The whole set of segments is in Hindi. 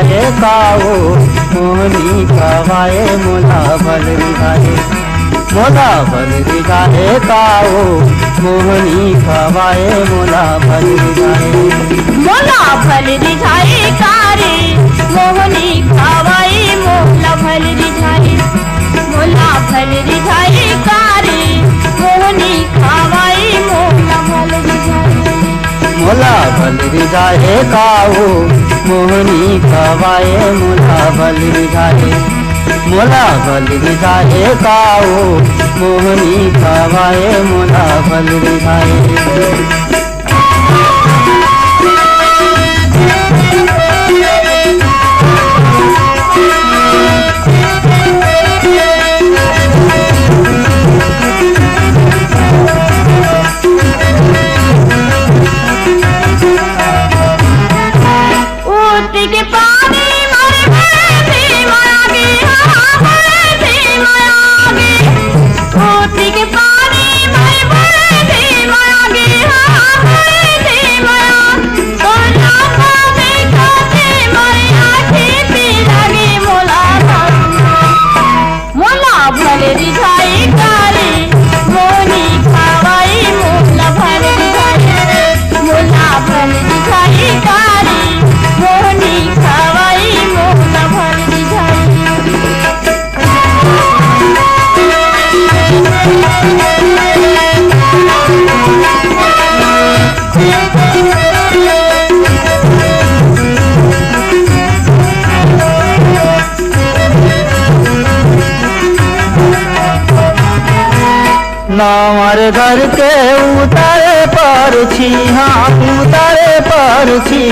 रिझाए काओ मोहनी खवाए मोला भल रिझाए मोला भल रिझाए काओ मोहनी खवाए मोला भल रिझाए मोला भल रिझाए कारे मोहनी खवाए मोला भल रिझाए मोला भल रिझाए कारे मोहनी खवाए मोला भल रिझाए मोला भल रिझाए काओ मोहनी खवाए मोला भल रिझाए मोला भल रिझाए काओ मोहनी खवाए मोला भल रिझाए के पानी मरे भरे माया गे भरे माया गे होती के पानी मरे भरे माया गे भरे माया तो लाखा देखा थे मरे आखे पे लगे मोला भल रिझाए कारे मोहनी खवाए मोला भल रिझाए मोला भल रिझाए कारे मोहनी खवाई मोला भल रिझाए ना हमारे घर के उतारे पर छी हाँ उतारे पर छी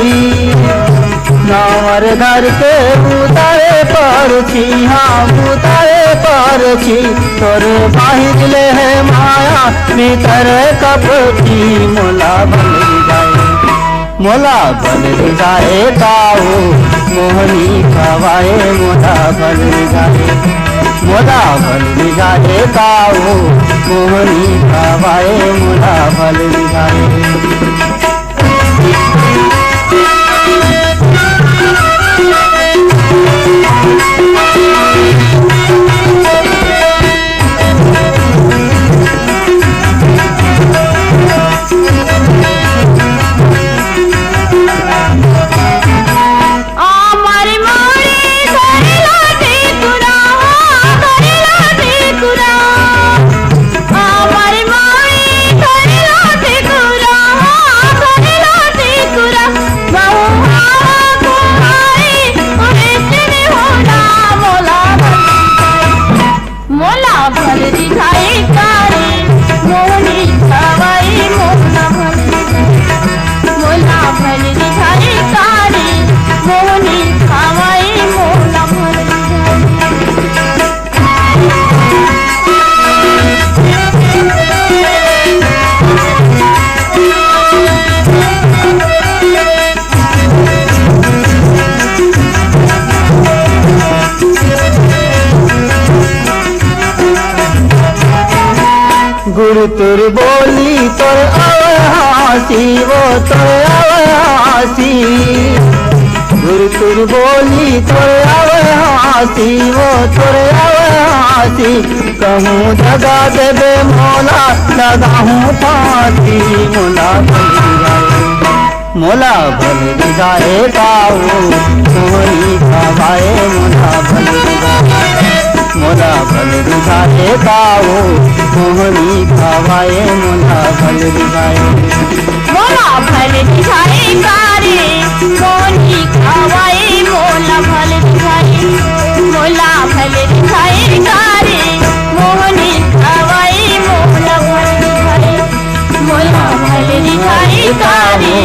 ना हमारे घर के उतारे पर छी हाँ उतारे पर छी तोरे बाहिर ले है माया भीतर कपटी मोला भल रिझाए मोला भल रिझाए काओ मोहनी खवाए मोला भल रिझाए मोला भल रिझाए काओ मोहनी खवाए मोला भल रिझाए भल रिझाए कारे मोहनी खवाए मोला भल रिझाए मोला भल रिझाए कारे मोहनी खवाए मोला भल गुरु तुर बोली तोर अवहासी वो तोर अवहासी गुरु तुर बोली तोर अवहासी वो तोर अवहासी कहूँ जगा देवे मोला लगाहूँ फांसी मोला भल रिझाए मोला भल रिझाए काओ मोहनी खवाए मोला भल रिझाए मोला भल रिझाए काओ मोहनी खवाए मोला भल रिझाए मोला भल रिझाए कारे मोहनी खवाए मोला भल रिझाए मोला भल रिझाए कारे मोहनी खवाए मोला भल रिझाए मोला भल रिझाए कारे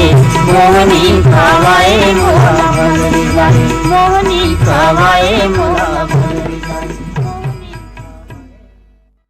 मोहनी खवाए मोला भल रिझाए मोहनी खवाए मोला